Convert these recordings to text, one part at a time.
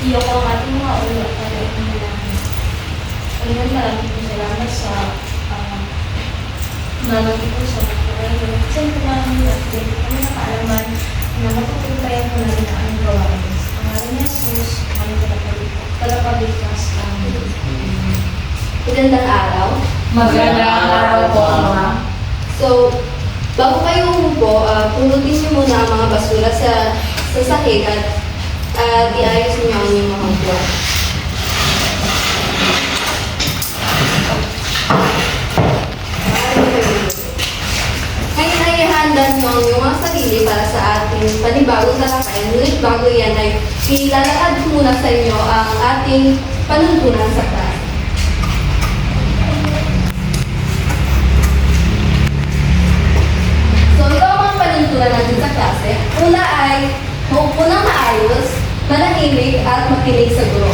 iyo ko ang ating mga ulo para itinalahin. Ayun, maraming po salamat sa nanong po sa mga kayo. Kasi ito namin at hindi kami nakaalaman na matutuntayan ko namin ang aming gawain. Ang alam niya, Jesus, aming tagapagligtas namin. Magandang araw. Magandang araw po, Ama. So, bago kayo umupo, pulutin niyo muna ang mga basura sa sahig at iayos niyo ang inyong mga buwan. Ngayon ay ihanda niyo ang iyong mga sarili para sa ating panibagong talakayan. Ngunit bago yan ay ilalakad ko muna sa inyo ang ating panuntunan sa klase. So, ito ang mga panuntunan natin sa klase. Una ay maupo ng maayos, manahimik at makinig sa guro.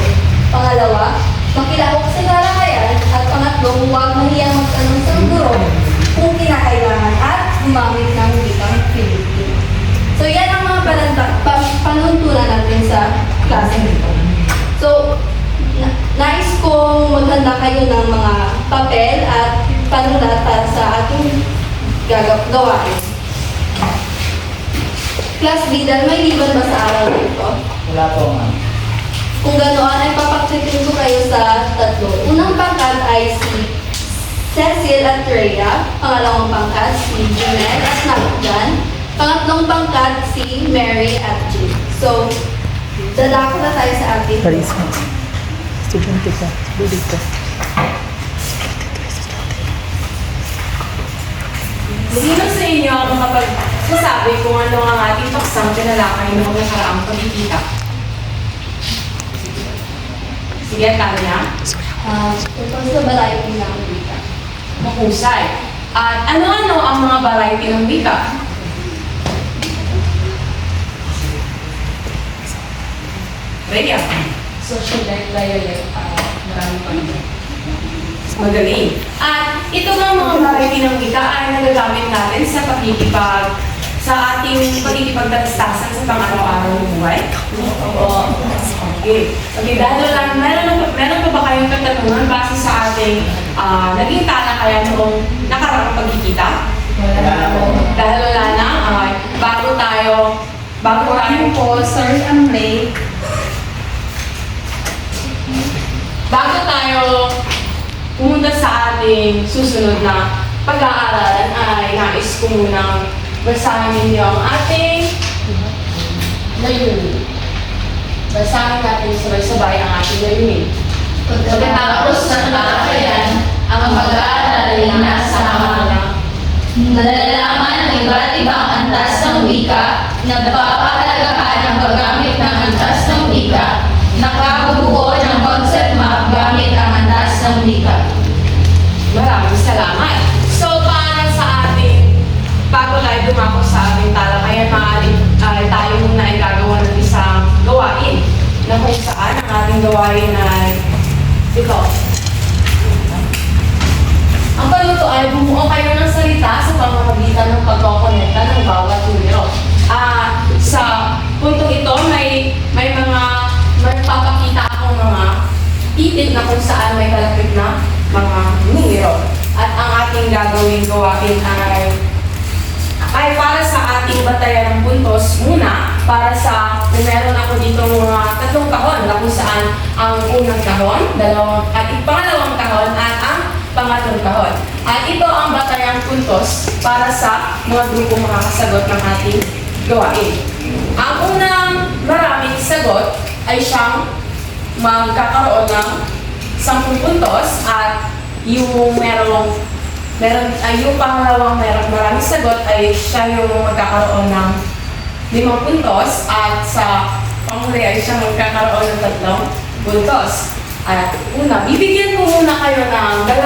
Pangalawa, makilahok sa talakayan. At pangatlo, huwag mahiyang magtanong sa guro kung kinakailangan at gumamit ng wikang Pilipino. So, yan ang mga panuntunan natin sa klase nito. So, nais kong maghanda kayo ng mga papel at panulat para sa ating gawain. Class B, dahil may liban ba sa araw nito? Wala po, ma'am. Kung ganoon, ay papaktitin ko kayo sa tatlo. Unang pangkat ay si Cecil at Rhea. Pangalawang pangkat si Jumel at Nakjan. Pangatlong pangkat si Mary at Jill. So, dadako na tayo sa ating Parisa. Estudyante ka. Dito. Sino sa inyo ang makapagsasabi kung ano ang ating paksang tinalakay noong nakaraang pagkikita? Sige, kaya niya. tungkol sa variety ng wika. Mahusay. At ano-ano ang mga variety ng wika? Rhea. Social dialect, marami pa rin. Magaling. At ito nga mga variety ng wika ay nagagamit natin sa sa ating pakikipagtalastasan sa pang-araw-araw ng buhay. Oo. Okay. Okay, dahil lang, meron pa ba kayong katanungan base sa ating naging talakayan noong nakaraang pagkikita? Dahil wala na, bago tayo po, Sir and May. bago tayo pumunta sa ating susunod na pag-aaralan ay nais ko munang basahin ninyo ang ating layunin. Basahin natin sabay-sabay ang ating layunin. Pagkatapos ng talakayan, ang pag-aaral ay nasa hanggang nalalaman ng iba't ibang antas ng wika, nagpapahalagahan ang paggamit ng antas ng wika, nakabubuo ng concept map gamit ang antas ng wika. Maraming salamat. So, para sa ating, bago tayo dumako sa ating talakayan, maaaring tayo muna ay gagawa ng isang gawain na kung saan ang ating gawain ay ito. Ang paluto ay bumuo kayo ng salita sa pamamagitan ng pagkokonekta ng bawat numero. Sa puntong ito, may papakita akong mga titik na kung saan may kalapit na mga numero. At ang ating gagawin gawain ay para sa ating batayan ng puntos muna, para sa, meron ako dito mga tatlong kahon na kung saan ang unang kahon, at pangalawang kahon at ang pangatlong kahon. At ito ang batayang puntos para sa mga grupo makakasagot ng ating gawain. Ang unang maraming sagot ay siyang magkakaroon ng 10 puntos at yung yung pangalawang maraming sagot ay siya yung magkakaroon ng 5 puntos at sa panghuli ay siya magkakaroon ng 3 puntos. At una, bibigyan ko muna kayo ng 20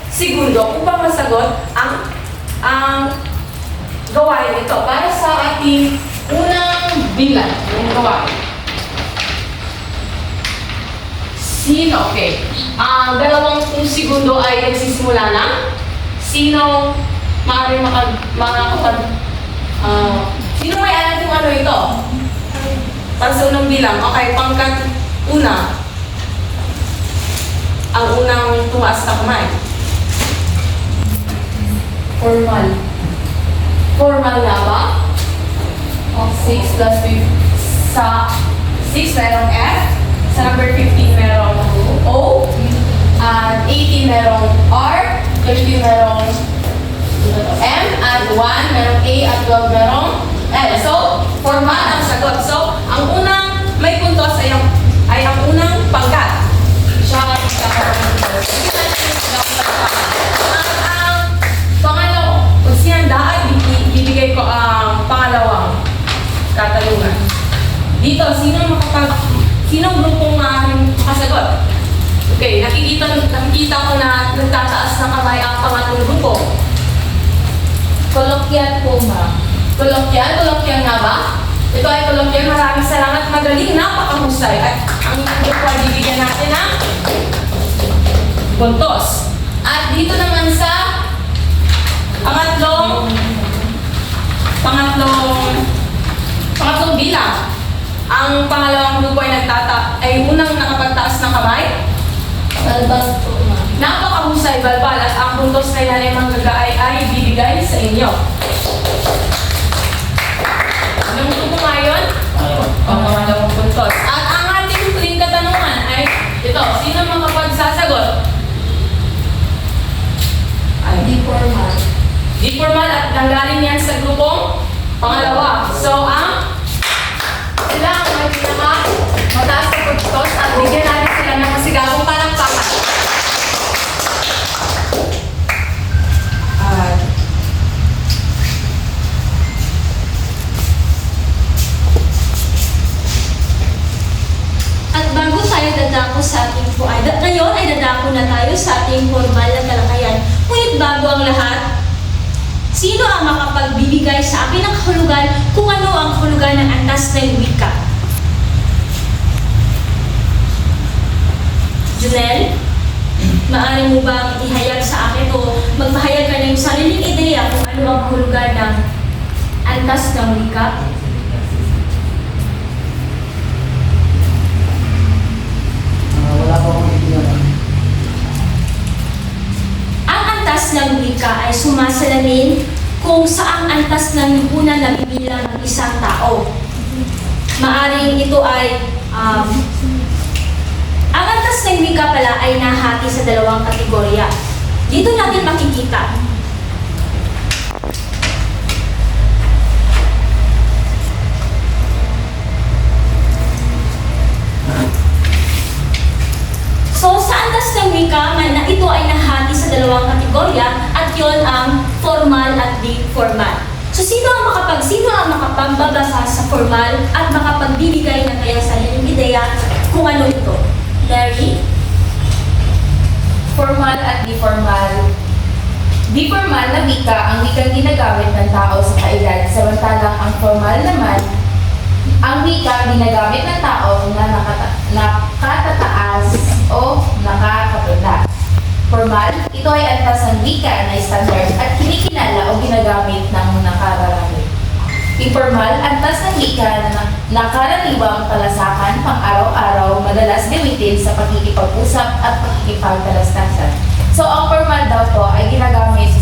segundo upang masagot ang gawain ito para sa ating unang bilang ng gawain. Sino? Okay. Ang 20 segundo ay nagsisimula na. Sino maaaring sino may alam kung ano ito? Para sa unang bilang, okay, pangkat una. Ang unang tumaas na kamay. Formal. Formal na ba? 6 plus 5. Sa 6 merong F. Sa number 15 merong O. At 18 merong R. 20 merong M. At 1 merong A. At 12 merong L. So, formal ang sagot. So, ang unang may puntos ay ang unang pangkat. Siya ang puntos. Ang pangalawa, pag sinandaan, bibigay ko ang pangalawang katanungan. Dito, sinong grupong makasagot? Okay, nakikita ko na nagtataas ng kamay ang pangatlong grupo. Kolokyal po, ma'am. Kolokyal nga ba? Ito ay kolokyal. Maraming salamat. Magaling, napakahusay. At ang grupo ay bibigyan natin ng puntos. At dito naman sa pangatlong bilang. Ang pangalawang grupo ay unang nakapagtaas ng kamay. Balbal po, ma'am. Napakahusay, balbal. At ang puntos na yan ay manggagaay ay bibigay sa inyo. Anong grupo ngayon? Pangalawang puntos. At ang ating huling katanungan ay ito. Sino makapagsasagot? Di formal. Di formal at nanggaling yan sa grupong pangalawa. So, sila ang may mataas na puntos at bigyan natin sila ng masigabong palakpakan. At bago tayo dadako sa ating ngayon ay dadako na tayo sa ating formal na talakayan. Ngunit bago ang lahat, sino ang makapagbibigay sa akin ng kahulugan kung ano ang kahulugan ng antas ng wika? Junel, maaari mo bang ihayag sa akin o magpahayag ka ng sariling ideya kung ano ang kahulugan ng antas ng wika? Wala pa akong idea. Ang antas ng wika ay sumasalamin kung saang antas ng lipunan na bibilang ng isang tao. Maaring ito ay ang antas ng wika pala ay nahati sa dalawang kategorya. Dito natin makikita. So, sa antas ng wika, na ito ay nahati sa dalawang kategorya at yon ang formal at di formal. So, sino ang makapagbabasa sa formal at makapagbibigay ng kanyang sariling ideya kung ano ito? Larry? Formal at di formal. Di formal na wika ang wikang ginagamit ng tao sa kaedad, samantalang ang formal naman ang wika ginagamit ng tao na nakatataas o nakakatanda. Formal, ito ay antas ng wika na standard at kinikinala o ginagamit ng nakararami. Informal, antas ng wika na nakaraniwang talasakan pang-araw-araw, madalas gamitin sa pakikipag-usap at pakikipagtalastasan. So, ang formal daw po ay ginagamit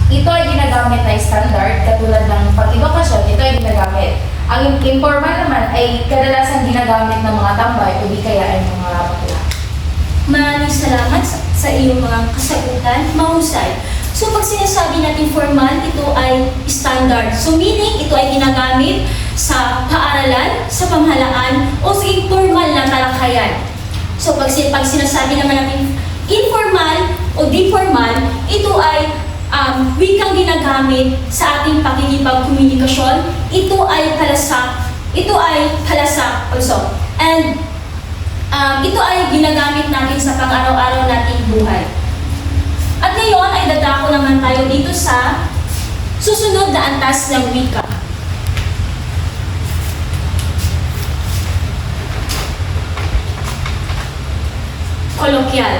ito ay ginagamit na standard, katulad ng pag-ibakasyon, ito ay ginagamit. Ang informal naman ay kadalasan ginagamit ng mga tambay o di kaya ay mga bakla. Maraming salamat sa iyong mga kasagutan. Mahusay. So, pag sinasabi natin formal, ito ay standard. So, meaning, ito ay ginagamit sa paaralan, sa pamahalaan, o sa informal na talakayan. So, pag sinasabi naman natin informal o di formal, ito ay wikang ginagamit sa ating pakikipagkomunikasyon. Ito ay palasak also. And ito ay ginagamit natin sa pang-araw-araw nating buhay. At ngayon ay dadako naman tayo dito sa susunod na antas ng wika. Kolokyal.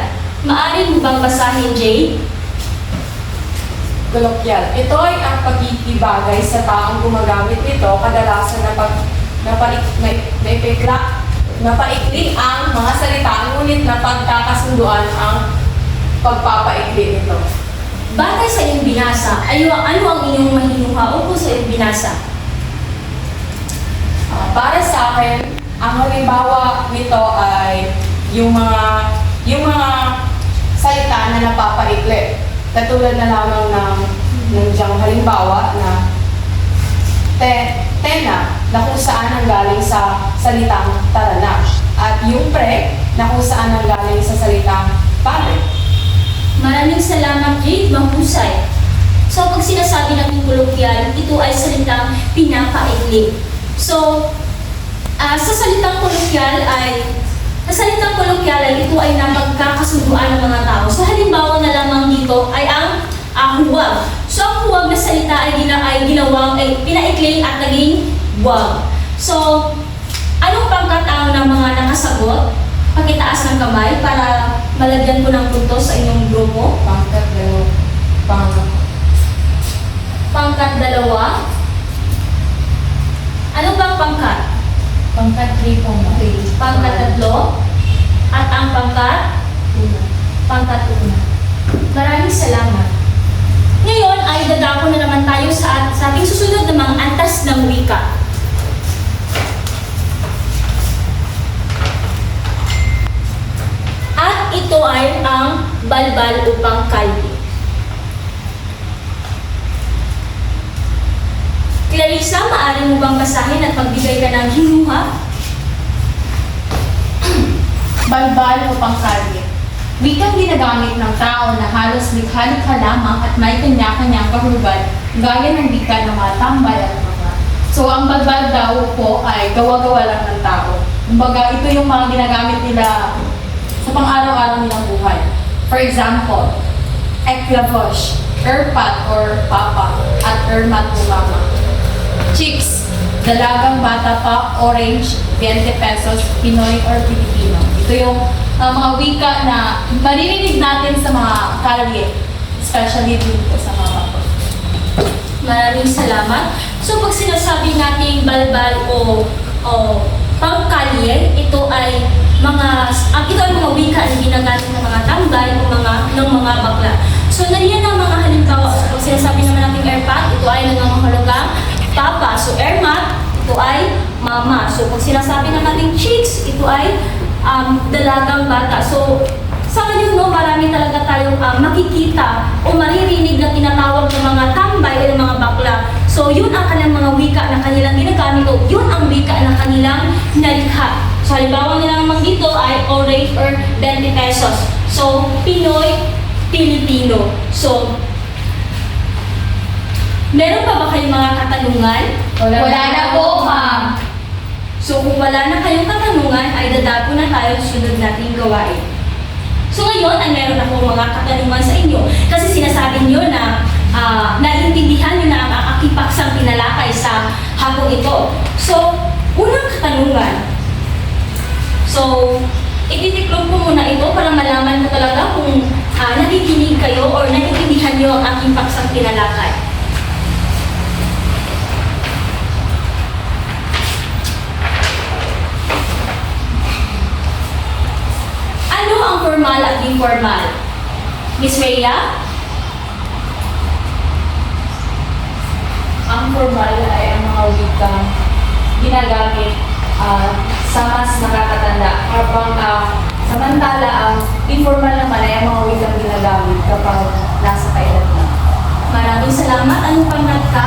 Maaari mo bang basahin, Jay? Kolokyal. Ito ay ang pagkikibagay sa taong gumagamit nito kadalasan napaikli ang mga salita, ngunit napagkakasunduan ang pagpapaikli nito. Batay sa iyong binasa, ano ang inyong mahinuha ukol sa iyong binasa? Para sa akin, ang halimbawa nito ay yung mga salita na napapaikli. Katulad na lamang ng diyang halimbawa na tena na kung saan ang galing sa salitang tarana. At yung pre na kung saan ang galing sa salitang pare. Maraming salamat, Jade. Mahusay. So, pag sinasabi natin kolokyal, ito ay salitang pinapaikli. So, sa salitang kolokyal ay ito ay napagkakasunduan ng mga tao. So, halimbawa na lamang dito ay ang huwag. So, ang huwag na salita ay ginawang pinaikli at naging wag. So, anong pagkatao ng mga nakasagot? Pakitaas ng kamay para malagyan ko ng puntos sa inyong grupo. Pangkat 2. Ano bang pangkat? Pangkat 3 po mo. Pangkat 3. At ang pangkat? Pangkat 1. Maraming salamat. Ngayon ay dadako na naman tayo sa ating susunod na mga antas ng wika. At ito ay ang balbal upang kalye. Clarissa, maaari mo bang basahin at magbigay ka ng hinuha? Balbal o pangkalye. Wikang ginagamit ng tao na halos likha-likha lamang at may kanya-kanyang kahulugan gaya ng wika ng mga tambay at mga. So, ang balbal daw po ay gawa-gawa lang ng tao. Kumbaga, ito yung mga ginagamit nila sa pang-araw-araw nilang buhay. For example, eklavosh, erpat or papa, at ermat o mama. Chicks, dalagang bata pa, orange, 20 pesos, Pinoy or Filipino. Ito yung mga wika na maririnig natin sa mga kalye, especially dito sa mga kapos. Maraming salamat. So, pag sinasabi nating balbal o pangkalye, ito ay mga wika na ginagamit ng mga tambay o ng mga bakla. So, nariyan ang mga halimbawa. So, pag sinasabi naman nating erpat, ito ay nangangahulugang papa. So, ermat, ito ay mama. So, pag sinasabi naman nating chicks, ito ay dalagang bata. So, sa ngayon, marami talaga tayong makikita o maririnig na tinatawag ng mga tambay o ng mga bakla. So, yun ang kanilang mga wika na kanilang ginagamit o yun ang wika na kanilang nalikha. So, halimbawa nila naman dito ay orange or 20 pesos. So, Pinoy, Filipino. So, meron pa ba kayong mga katanungan? Wala na po, ma'am. So, kung wala na kayong katanungan, ay dadako na tayo sa sunod nating gawain. So, ngayon ay meron akong mga katanungan sa inyo. Kasi sinasabi niyo na naiintindihan niyo na ang akipaksang tinalakay sa hapong ito. So, unang katanungan. So, ititiklop ko muna ito para malaman ko talaga kung nakikinig kayo or naiintindihan niyo ang aking paksang tinalakay. Ano ang formal at informal? Miss Rhea? Ang formal ay ang mga wika ginagamit sa mas nakakatanda. Habang samantala ang informal naman ay ang mga wikang ginagamit kapag nasa kaedad na. Maraming salamat. Anong pangkat ka?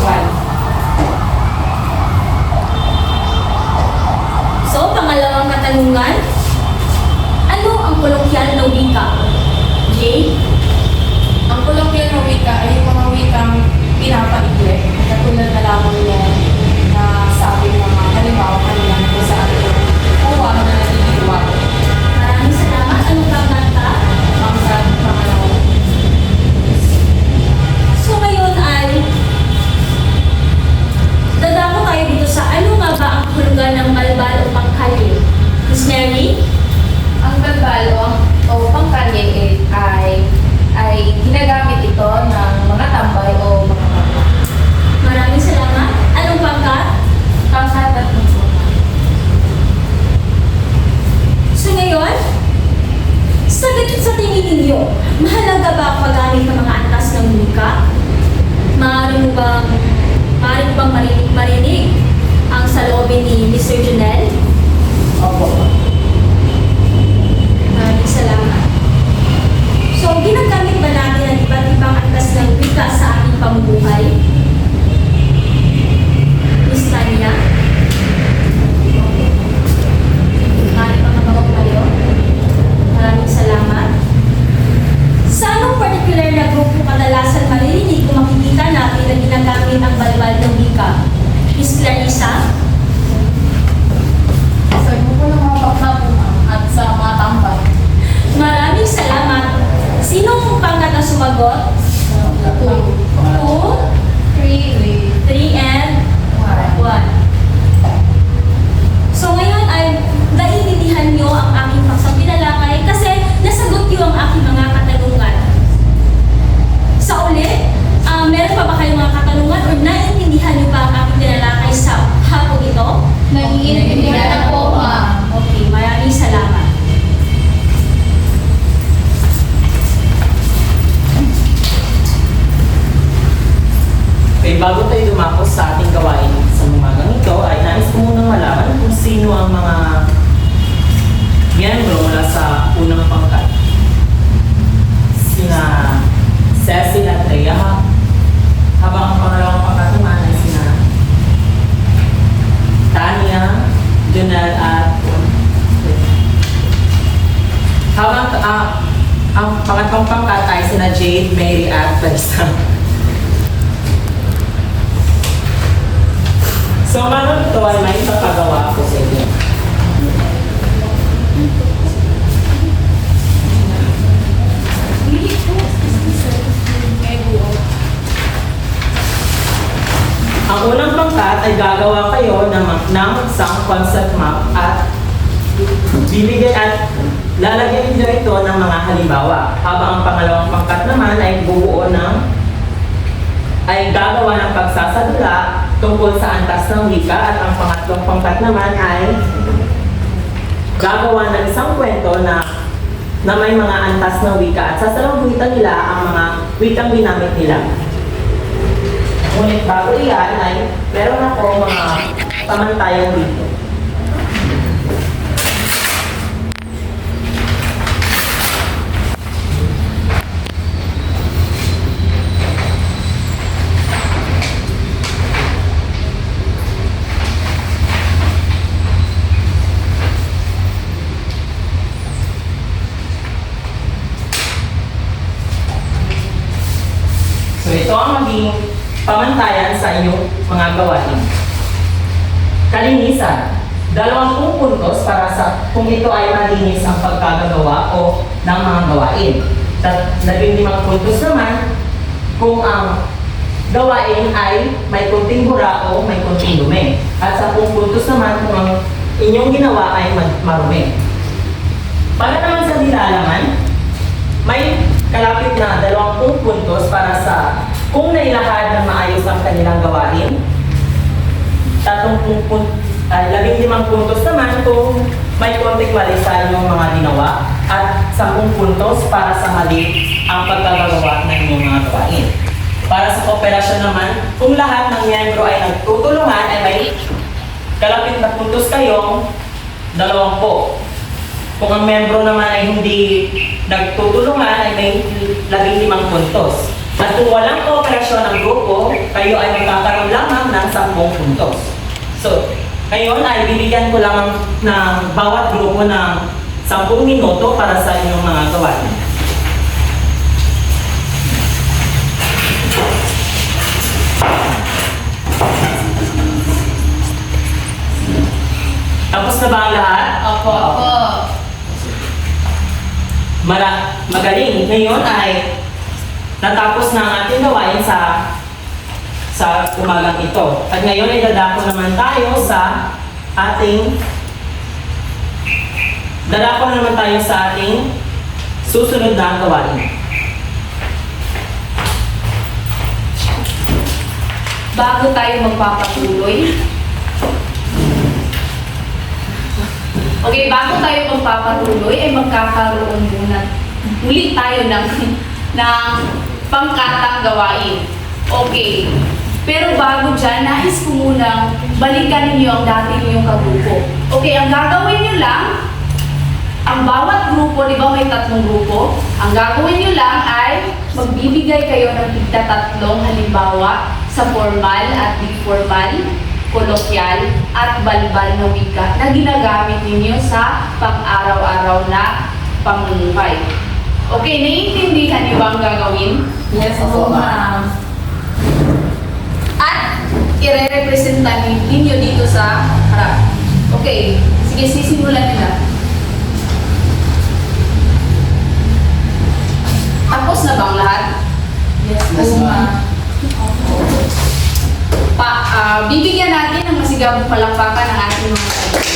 1. So, pangalawang katanungan. Ano ang kolokyal na wika? Jay? Ang kolokyal na wika ay yung mga wikang pinapaikli. Katulad na lamang yan na sabi ng mga halimbawa kanina kung saan yung kuha na naliliwag. Maraming salamat. Anong pangkat ka? Pangkat pangalawa. So, ngayon ay dadako tayo dito sa ano nga ba ang hulugan ng balbal o pangkalye? Miss Mary? Ang balbal o pangkalye ay ginagamit ito ng mga tambay o mga kapwa. Maraming salamat. Anong pangkat? talaga ba ang paggamit ng mga antas ng wika? Maaari mo bang marinig ang saloobin ni Mr. Junel? Opo. Maraming salamat. So, ginagamit ba natin ang iba't ibang antas ng wika sa ating pamumuhay? Miss Tanya? Maaari pa mabawag kayo? Maraming salamat. Sa anong particular na grupo kadalasan maririnig kung makikita natin na ginagamit ang balbal ng wika? Miss Clarissa? Sa grupo ng mga bakla at sa mga tambay. Maraming salamat. Sinong pangkat na sumagot? 2, 3, and 1. So ngayon ay naiintindihan nyo ang aking paksang pinalakay kasi nasagot nyo ang aking mga katanungan. Sa ulit, meron pa ba kayong mga katanungan o naiintindihan nyo ba ang aking pinalakay sa hapong ito? Naiintindihan na po, ma'am. Okay, maraming salamat. Okay, bago tayo dumako sa ating gawain sa umagang ito, ay nais ko munang malaman kung sino ang mga miyembro mula sa unang pangkat. Sina Cecil at Rhea, habang ang pangalawang pangkat naman ay sina Tanya, Junel at habang ang pangatlong pangkat ay sina Jade, Mary at Clarissa. So, mano ito ay may ipapagawa ko sa inyo. Ang unang pangkat ay gagawa kayo ng isang concept map at bibigay at lalagyan niyo ito ng mga halimbawa. Habang ang pangalawang pangkat naman ay gagawa ng pagsasadula tungkol sa antas ng wika at ang pangatlong pangkat naman ay gagawa ng isang kwento na may mga antas ng wika at sasalambuhitan nila ang mga wikang ginamit nila. Ngunit bago iyan ay meron ako mga pamantayan dito. So ito ang maging pamantayan sa inyong mga gawain. Kalinisan. 20 puntos para sa kung ito ay malinis ang pagkagagawa o ng mga gawain. 15 puntos naman kung ang gawain ay may kunting bura o may kunting dumi. At 10 puntos naman kung ang inyong ginawa ay marumi. Para naman sa nilalaman, may kalapit na 20 puntos para sa kung nailahad ng maayos ang kanilang gawain. 15 puntos naman kung may konting mali sa inyong mga ginawa. At 10 puntos para sa mali ang pagkagagawa ng inyong mga gawain. Para sa kooperasyon naman, kung lahat ng miyembro ay nagtutulungan ay may kalapit na puntos kayong 20. Kung ang membro naman ay hindi nagtutulungan ay may 15 puntos. At kung walang kooperasyon ng grupo, kayo ay magkakaroon lamang ng 10 puntos. So, ngayon ay bibigyan ko lamang ng bawat grupo ng 10 minuto para sa inyong mga gawain. Tapos na ba ang lahat? Opo. Magaling. Ngayon ay natapos na ang ating gawain sa umagang ito. At ngayon ay dadako naman tayo sa ating susunod na gawain. Bago tayo magpapatuloy, ay magkakaroon muna ulit tayo ng ng pangkatang gawain. Okay. Pero bago dyan, nais ko munang balikan ninyo ang dati ninyong kagrupo. Okay, ang gagawin nyo lang, ang bawat grupo, di ba may 3 grupo? Ang gagawin nyo lang ay magbibigay kayo ng tigta-3 halimbawa sa formal at informal, kolokyal at balbal na wika na ginagamit ninyo sa pang-araw-araw na pamumuhay. Okay, naiintindihan niyo ba ang gagawin? Yes, Opo, ma'am. At ire-representa ninyo dito sa harap. Okay, sige, sisimulan nila. Tapos na bang lahat? Yes, ma'am. Bibigyan natin ng masigabong palakpakan ng ating mga kaibigan.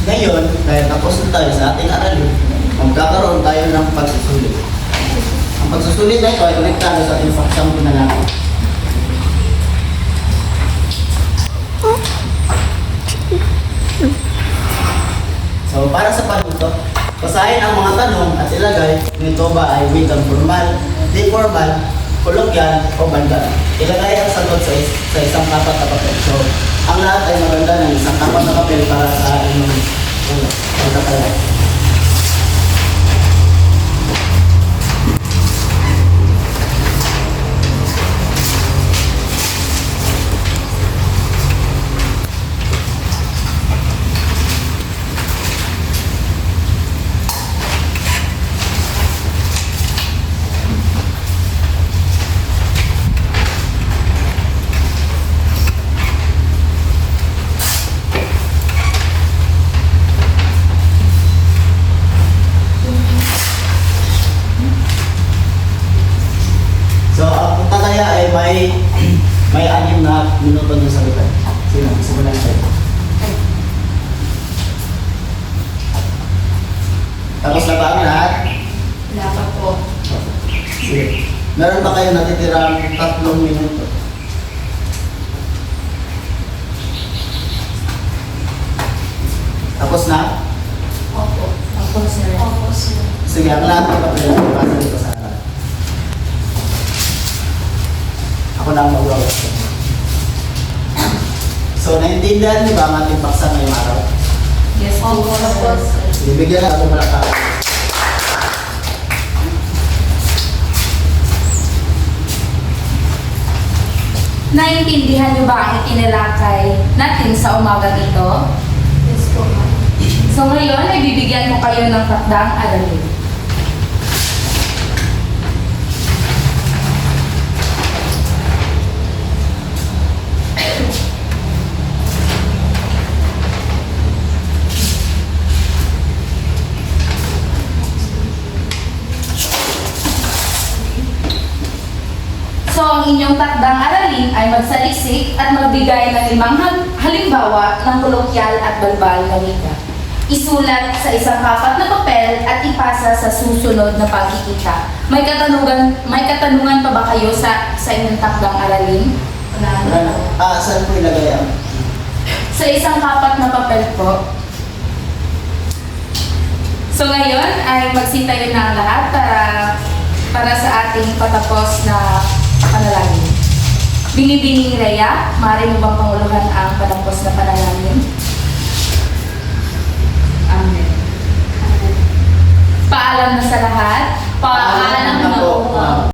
Ngayon, dahil tapos na tayo sa ating aralin, magkakaroon tayo ng pagsusulit. Ang pagsusulit na ito ay konektado sa ating paksang pinalaki. So, para sa panuto, basahin ang mga tanong at ilagay nito ba ay wikang formal, di formal, kolokyal o banda. Ilagay ang sagot sa isang kapat na papel. So, ang lahat ay maganda ng isang kapat na papel para sa inyong pagkakala. So, ang tataya ay may 6 na minuto dun sa likod. Sino? Simulan tayo. Tapos na ba ang lahat? Wala pa po. Sige. Meron ba kayo natitirang 3 minuto? Tapos na? Opo. Opo, sir. Opo, sir. Sige, ang lahat ng papel na ipasa dito sa harap. Ako na ang mag-work. So, naiintindihan niyo ba ang ating paksa ngayong araw? Yes, po, sir. Bibigyan na ako malakad. Naiintindihan niyo ba ang itinalakay natin sa umaga ito? Yes po, ma'am. So ngayon, ay bibigyan ko kayo ng takdang aralin. So, ang inyong takdang aralin ay magsalisik at magbigay ng 5 halimbawa ng kolokyal at balbal na wika. Isulat sa isang kapat na papel at ipasa sa susunod na pagkikita. May katanungan pa ba kayo sa inyong takdang aralin? Wala na. Saan po ilagay ang... Sa isang kapat na papel po. So ngayon ay magsitayo na ang lahat para sa ating patapos na panalangin. Binibining Rhea, maaari mo bang panguluhan ang patapos na panalangin? Amen. Paalam na sa lahat. Paalam na po.